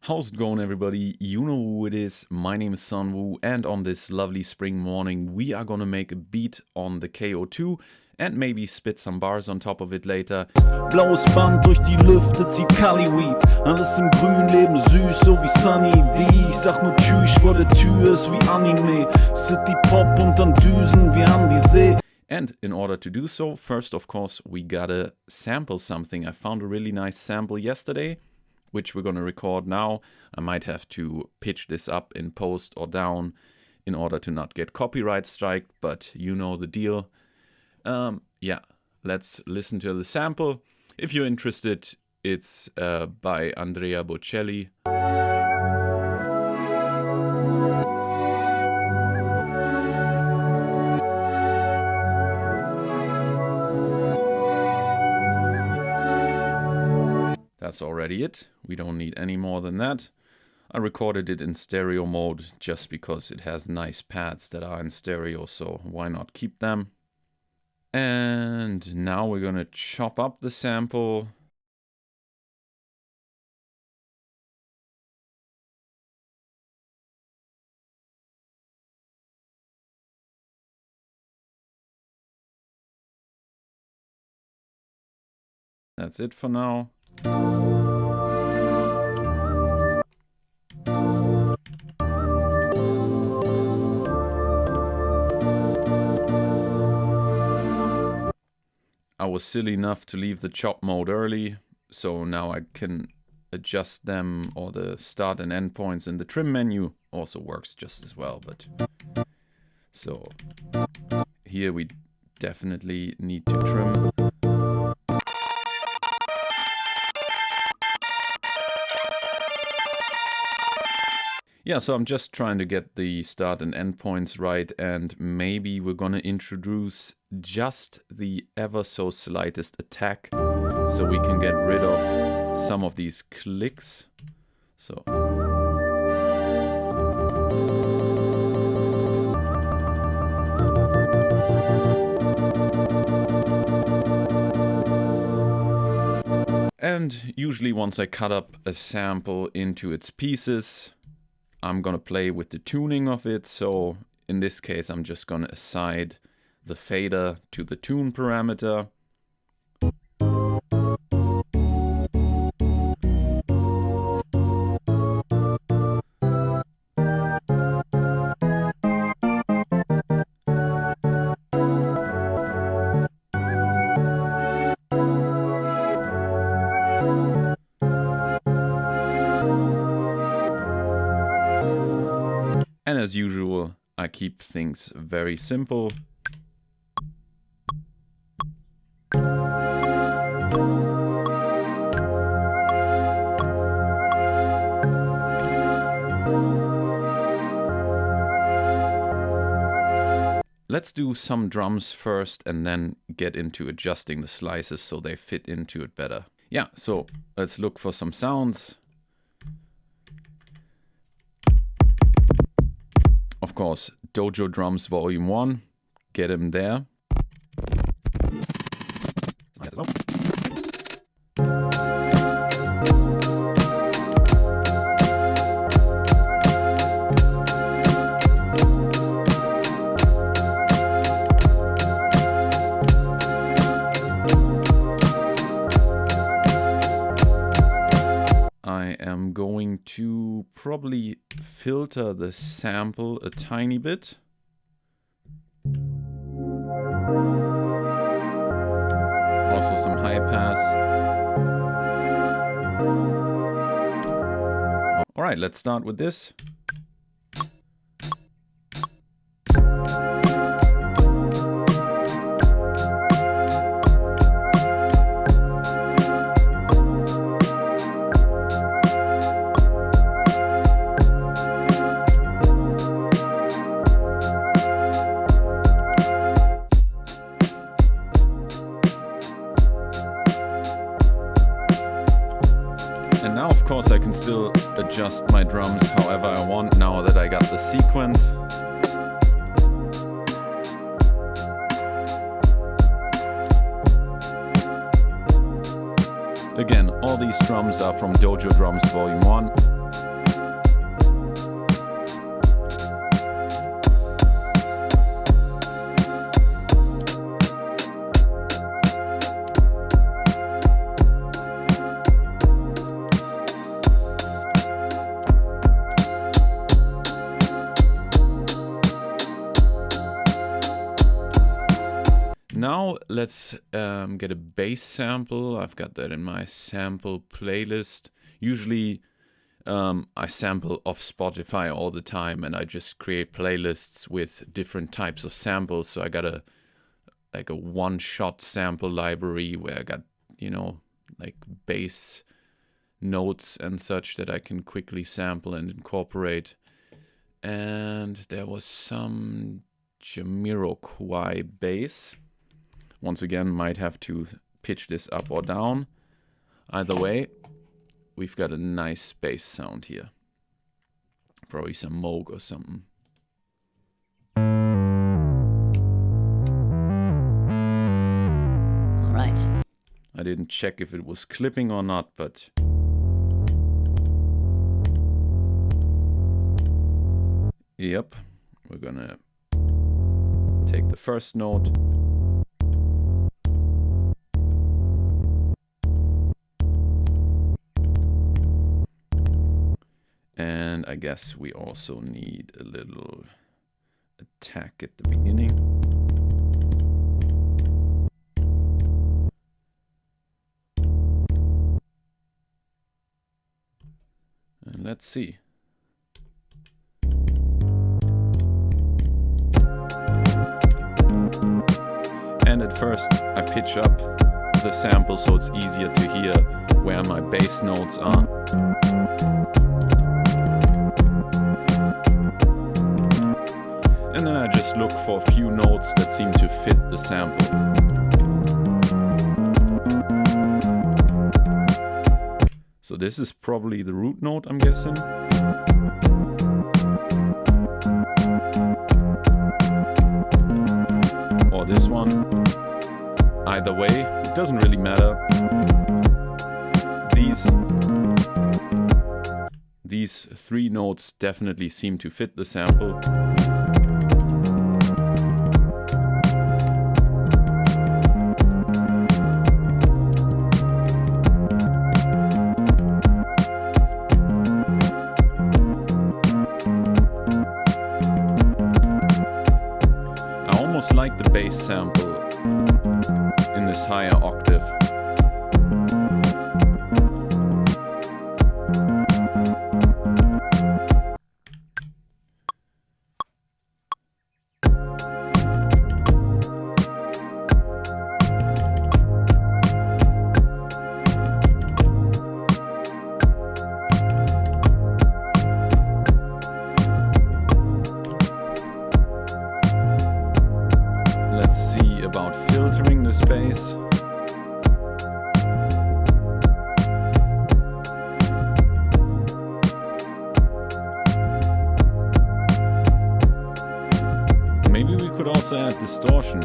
How's it going, everybody? You know who it is. My name is Sunwoo, and on this lovely spring morning we are gonna make a beat on the KO2 and maybe spit some bars on top of it later. Blaues Band durch die Lüfte zieht Cali-Weed. Alles im Grün, Leben süß, so wie Sunny D. Ich sag nur Tschüss, vor der Tür ist wie Anime. City Pop und dann Düsen wie an die See. And in order to do so, first of course we gotta sample something. I found a really nice sample yesterday, which we're gonna record now. I might have to pitch this up in post or down in order to not get copyright striked, but you know the deal. Yeah, let's listen to the sample. If you're interested, it's by Andrea Bocelli. That's already it. We don't need any more than that. I recorded it in stereo mode just because it has nice pads that are in stereo, so why not keep them? And now we're gonna chop up the sample. That's it for now. I was silly enough to leave the chop mode early, so now I can adjust them, or the start and end points in the trim menu also works just as well. But so here we definitely need to trim. Yeah, so I'm just trying to get the start and end points right, and maybe we're gonna introduce just the ever so slightest attack so we can get rid of some of these clicks. So and usually once I cut up a sample into its pieces, I'm gonna play with the tuning of it. So in this case, I'm just gonna assign the fader to the tune parameter. And as usual, I keep things very simple. Let's do some drums first and then get into adjusting the slices so they fit into it better. Yeah, so let's look for some sounds. Of course, Dojo Drums Volume 1, get him there. I am going to probably filter the sample a tiny bit. Also some high pass. All right, let's start with this. And now, of course, I can still adjust my drums however I want now that I got the sequence. Again, all these drums are from Dojo Drums Volume 1. Now let's get a bass sample. I've got that in my sample playlist. Usually I sample off Spotify all the time, and I just create playlists with different types of samples. So I got a one-shot sample library where I got, you know, like bass notes and such that I can quickly sample and incorporate. And there was some Jamiroquai bass. Once again, might have to pitch this up or down. Either way, we've got a nice bass sound here. Probably some Moog or something. All right. I didn't check if it was clipping or not, but yep, we're gonna take the first note. And I guess we also need a little attack at the beginning. And let's see. And at first I pitch up the sample so it's easier to hear where my bass notes are. And then I just look for a few notes that seem to fit the sample. So this is probably the root note, I'm guessing. Or this one. Either way, it doesn't really matter. These three notes definitely seem to fit the sample. Like the bass sample in this higher octave. About filtering the space. Maybe we could also add distortion.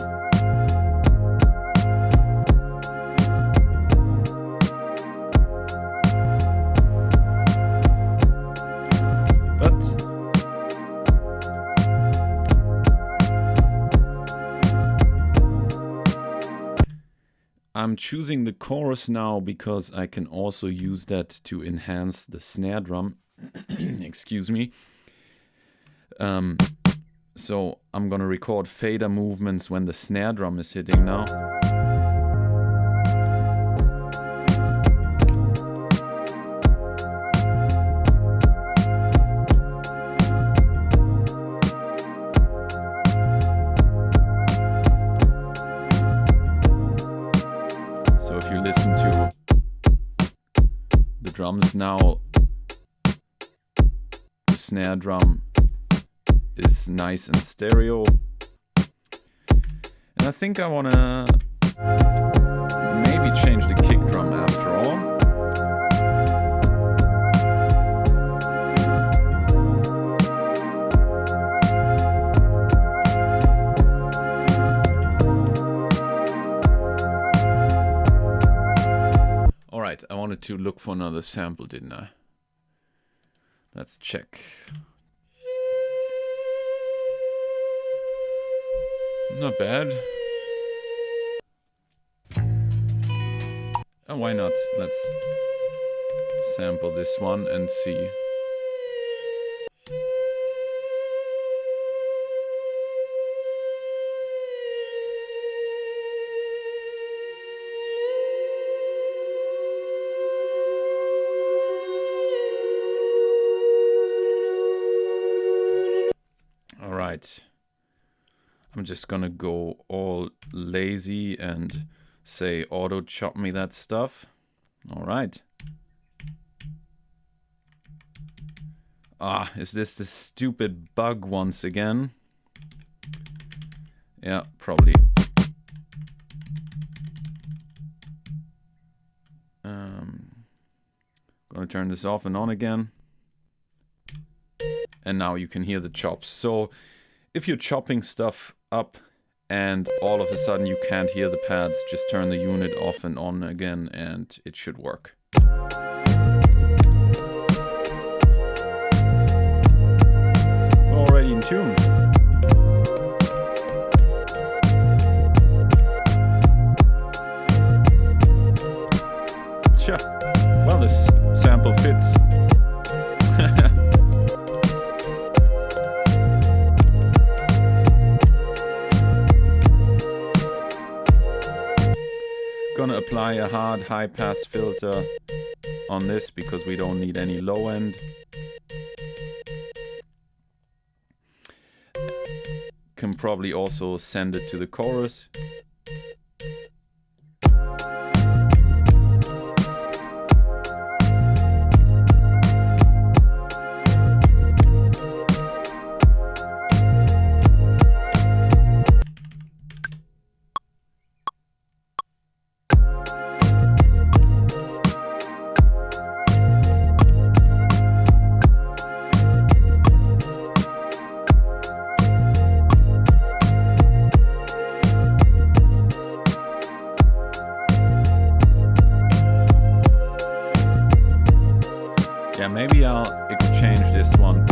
I'm choosing the chorus now because I can also use that to enhance the snare drum. Excuse me. So I'm gonna record fader movements when the snare drum is hitting now. So if you listen to the drums now, the snare drum is nice and stereo. And I think I wanna maybe change the kick drum after all. Alright, I wanted to look for another sample, didn't I? Let's check. Not bad. Oh, why not? Let's sample this one and see. right. I'm just gonna go all lazy and say auto chop me that stuff. All right. Ah, is this the stupid bug once again? Yeah, probably. Gonna turn this off and on again. And now you can hear the chops. So if you're chopping stuff up and all of a sudden you can't hear the pads, just turn the unit off and on again and it should work. Already in tune. Tja, well, this sample fits. Gonna apply a hard high pass filter on this because we don't need any low end. Can probably also send it to the chorus. Yeah, maybe I'll exchange this one.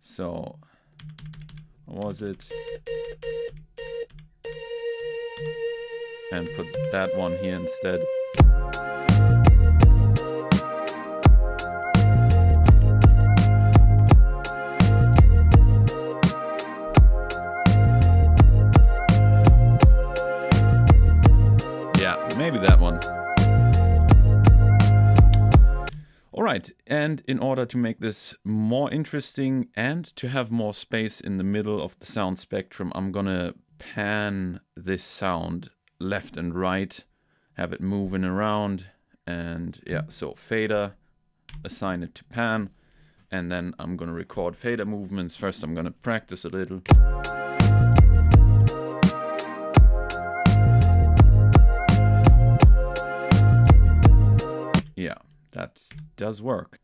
So, what was it? And put that one here instead. Yeah, maybe that one. Alright, and in order to make this more interesting and to have more space in the middle of the sound spectrum, I'm gonna pan this sound left and right, have it moving around, and yeah, so fader, assign it to pan, and then I'm gonna record fader movements. First I'm gonna practice a little. Yeah, that does work.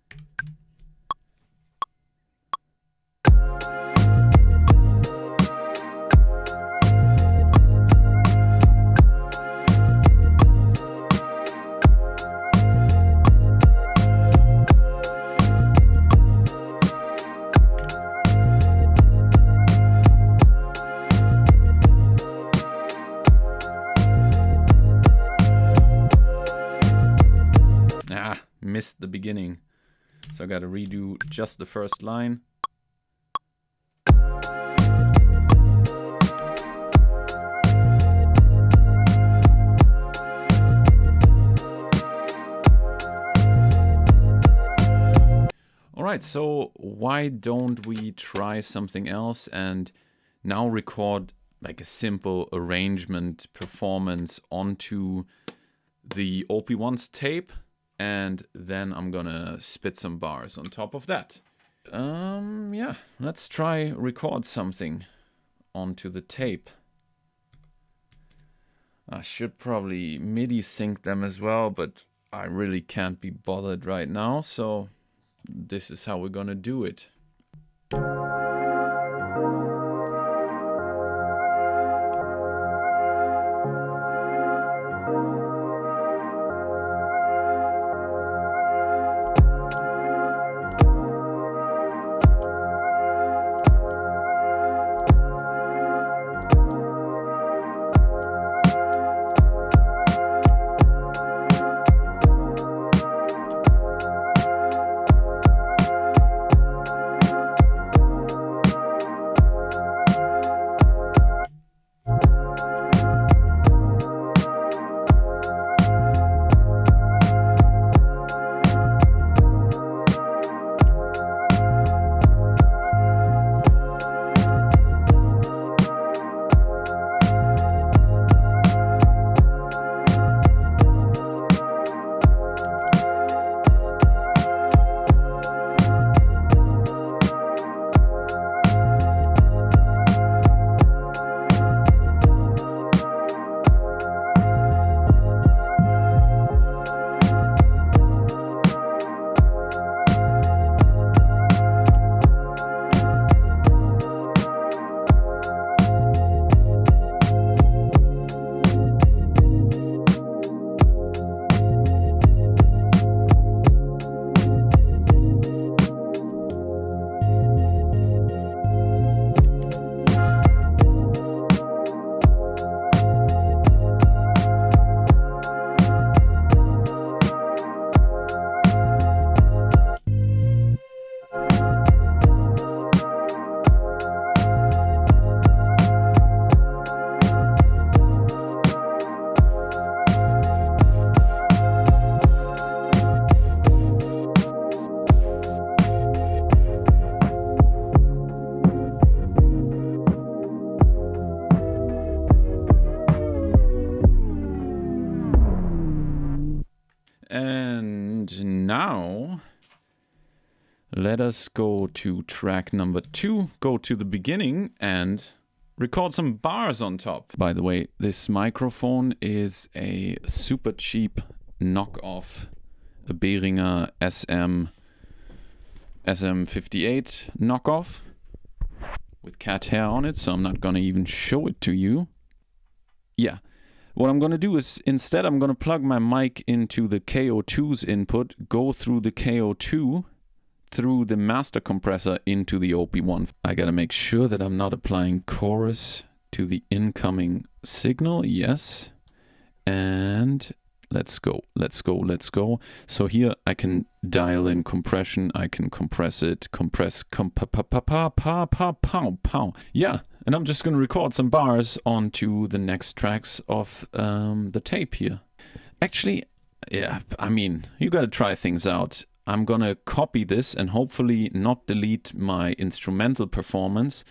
Missed the beginning, so I gotta redo just the first line. Alright, so why don't we try something else and now record like a simple arrangement performance onto the OP-1's tape, and then I'm gonna spit some bars on top of that. Yeah, let's try record something onto the tape. I should probably MIDI sync them as well, but I really can't be bothered right now, so this is how we're gonna do it. let us go to track number 2, go to the beginning and record some bars on top. By the way, this microphone is a super cheap knockoff, a Behringer SM58 knockoff with cat hair on it, so I'm not gonna even show it to you. Yeah, what I'm gonna do is instead I'm gonna plug my mic into the KO2's input, go through the KO2 through the master compressor into the OP-1. I gotta make sure that I'm not applying chorus to the incoming signal. Yes. And let's go. So here I can dial in compression. I can compress it, Yeah. And I'm just gonna record some bars onto the next tracks of the tape here. Actually, yeah, I mean, you gotta try things out. I'm gonna copy this and hopefully not delete my instrumental performance,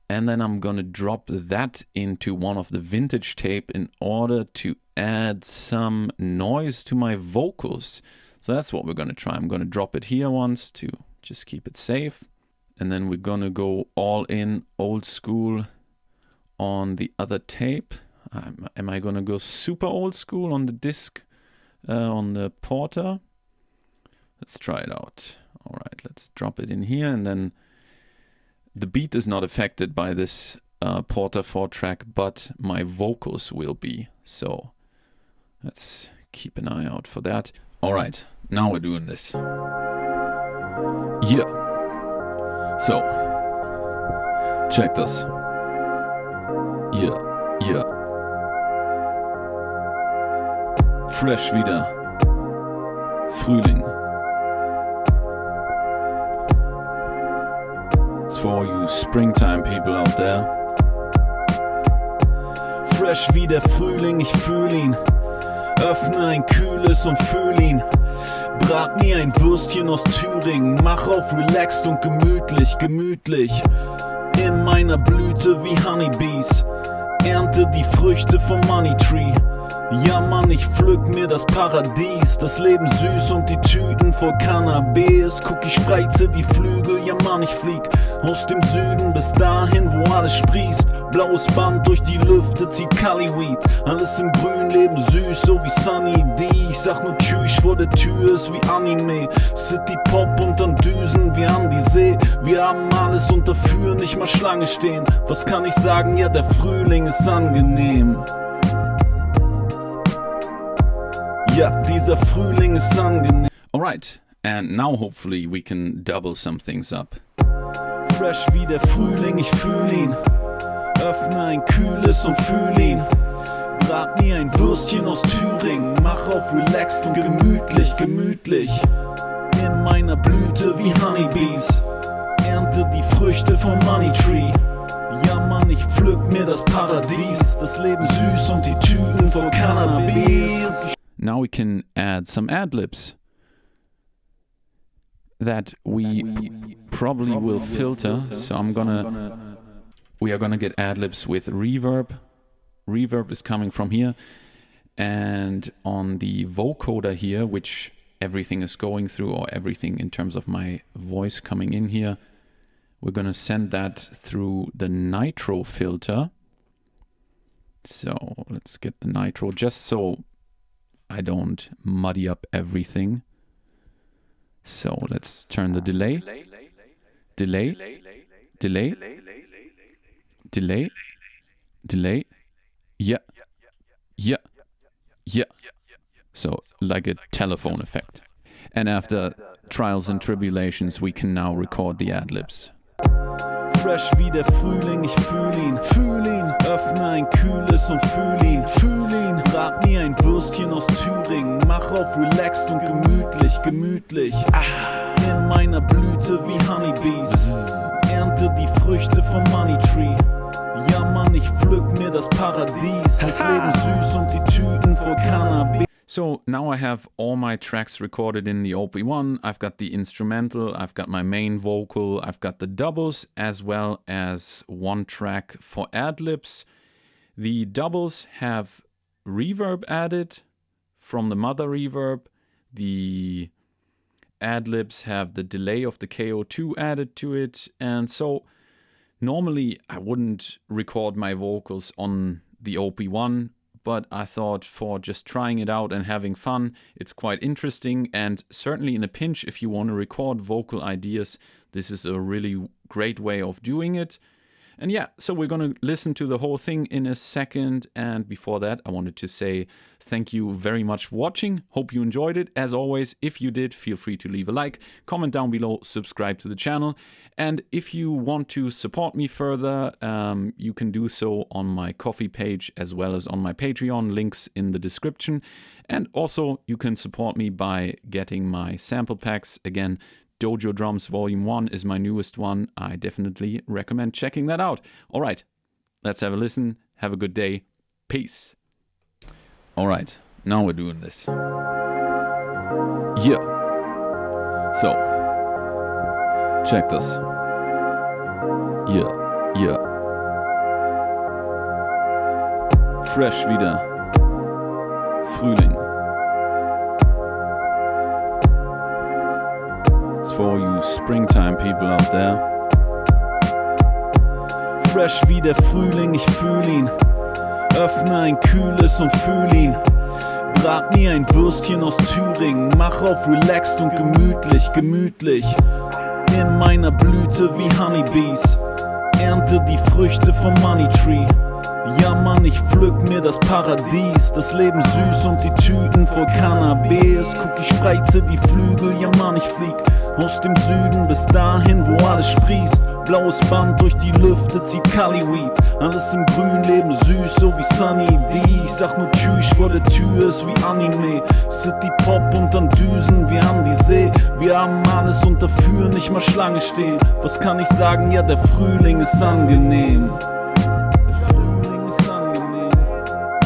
and then I'm gonna drop that into one of the vintage tape in order to add some noise to my vocals. So that's what we're gonna try. I'm gonna drop it here once to just keep it safe, and then we're gonna go all in old school on the other tape. Am I gonna go super old school on the disc, on the Porter? Let's try it out. All right, let's drop it in here, and then the beat is not affected by this Porter 4-track, but my vocals will be. So let's keep an eye out for that. All right, now we're doing this. Yeah. So, check this. Yeah. Fresh wieder. Frühling. It's for all you springtime people out there. Fresh wie der Frühling, ich fühl ihn. Öffne ein kühles und fühl ihn. Brat mir ein Würstchen aus Thüringen. Mach auf relaxed und gemütlich. In meiner Blüte wie Honeybees. Ernte die Früchte vom Money Tree. Ja Mann, ich pflück mir das Paradies. Das Leben süß und die Tüten voll Cannabis. Guck, ich spreize die Flügel, ja Mann, ich flieg aus dem Süden bis dahin, wo alles sprießt. Blaues Band durch die Lüfte zieht Cali-Weed. Alles im Grün, Leben süß, so wie Sunny D. Ich sag nur Tschüss, vor der Tür ist wie Anime. City-Pop und dann Düsen wie an die See. Wir haben alles und dafür nicht mal Schlange stehen. Was kann ich sagen? Ja, der Frühling ist angenehm. Ja, dieser Frühling ist angenehm. Alright, and now hopefully we can double some things up. Fresh wie der Frühling, ich fühl ihn. Öffne ein kühles und fühl ihn. Brat mir ein Würstchen aus Thüringen. Mach auf relaxed und gemütlich. In meiner Blüte wie Honeybees. Ernte die Früchte vom Money Tree. Ja Mann, ich pflück mir das Paradies. Das Leben süß und die Tüten voll Cannabis. Now we can add some ADLIBS that we probably will filter. So we are gonna get ADLIBS with reverb. Reverb is coming from here, and on the vocoder here, which everything is going through, or everything in terms of my voice coming in here, we're gonna send that through the nitro filter. So let's get the nitro, just so I don't muddy up everything. So let's turn the delay. Yeah. So like a telephone effect. And after trials and tribulations, we can now record the ADLIBS. Fresh wie der Frühling, ich fühl ihn. Öffne ein kühles und fühl ihn. Brat mir ein Würstchen aus Thüringen. Mach auf relaxed und gemütlich. In meiner Blüte wie Honeybees. Ernte die Früchte vom Money Tree. Ja Mann, ich pflück mir das Paradies. Das Leben süß und die Tüten voll Cannabis. So now I have all my tracks recorded in the OP-1. I've got the instrumental, I've got my main vocal, I've got the doubles, as well as one track for ADLIBS. The doubles have reverb added from the mother reverb. The ADLIBS have the delay of the KO2 added to it, and so normally I wouldn't record my vocals on the OP-1, but I thought for just trying it out and having fun, it's quite interesting, and certainly in a pinch, if you want to record vocal ideas, this is a really great way of doing it. And yeah, so we're going to listen to the whole thing in a second, and before that I wanted to say thank you very much for watching. Hope you enjoyed it. As always, if you did, feel free to leave a like, comment down below, subscribe to the channel, and if you want to support me further, you can do so on my Ko-fi page as well as on my Patreon, links in the description. And also you can support me by getting my sample packs. Again, Dojo Drums Volume 1 is my newest one. I definitely recommend checking that out. All right, let's have a listen. Have a good day. Peace. All right, now we're doing this. Yeah. So, check this. Yeah, yeah. Fresh wieder. Frühling. For you springtime people out there. Fresh wie der Frühling, ich fühl ihn. Öffne ein kühles und fühl ihn. Brat mir ein Würstchen aus Thüringen. Mach auf relaxed und gemütlich, gemütlich. In meiner Blüte wie Honeybees. Ernte die Früchte vom Money Tree. Ja Mann, ich pflück mir das Paradies. Das Leben süß und die Tüten voll Cannabis. Guck, ich spreize die Flügel, ja Mann, ich flieg aus dem Süden bis dahin, wo alles sprießt. Blaues Band durch die Lüfte zieht Cali-Weed. Alles im Grün, Leben süß, so wie Sunny D. Ich sag nur Tschüss, vor der Tür ist wie Anime. City Pop und dann Düsen, wir haben die See. Wir haben alles und dafür nicht mal Schlange stehen. Was kann ich sagen? Ja, der Frühling ist angenehm.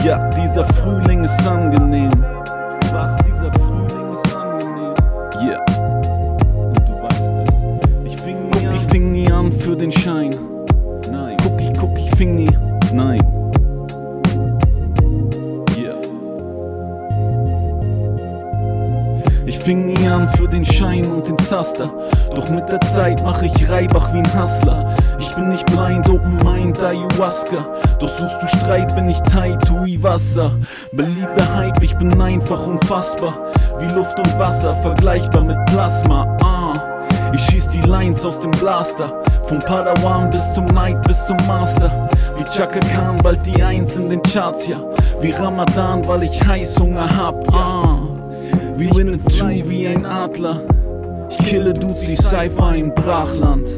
Ja, dieser Frühling ist angenehm. Was, dieser Frühling ist angenehm? Yeah. Und du weißt es. Ich fing nie an für den Schein. Nein. Guck, ich fing nie. Nein. Yeah. Ich fing nie an für den Schein und den Zaster. Doch mit der Zeit mach ich Reibach wie ein Hustler. Ich bin nicht blind, open mind, Ayahuasca. Doch suchst du Streit, bin ich tight, hui Wasser. Believe der Hype, ich bin einfach unfassbar. Wie Luft und Wasser, vergleichbar mit Plasma. Ich schieß die Lines aus dem Blaster. Vom Padawan bis zum Knight, bis zum Master. Wie Chaka Khan, bald die Eins in den Charts, ja. Wie Ramadan, weil ich Heißhunger hab, Wie Winnetou, wie ein Adler. Ich kille Dudes wie Cypher in Brachland.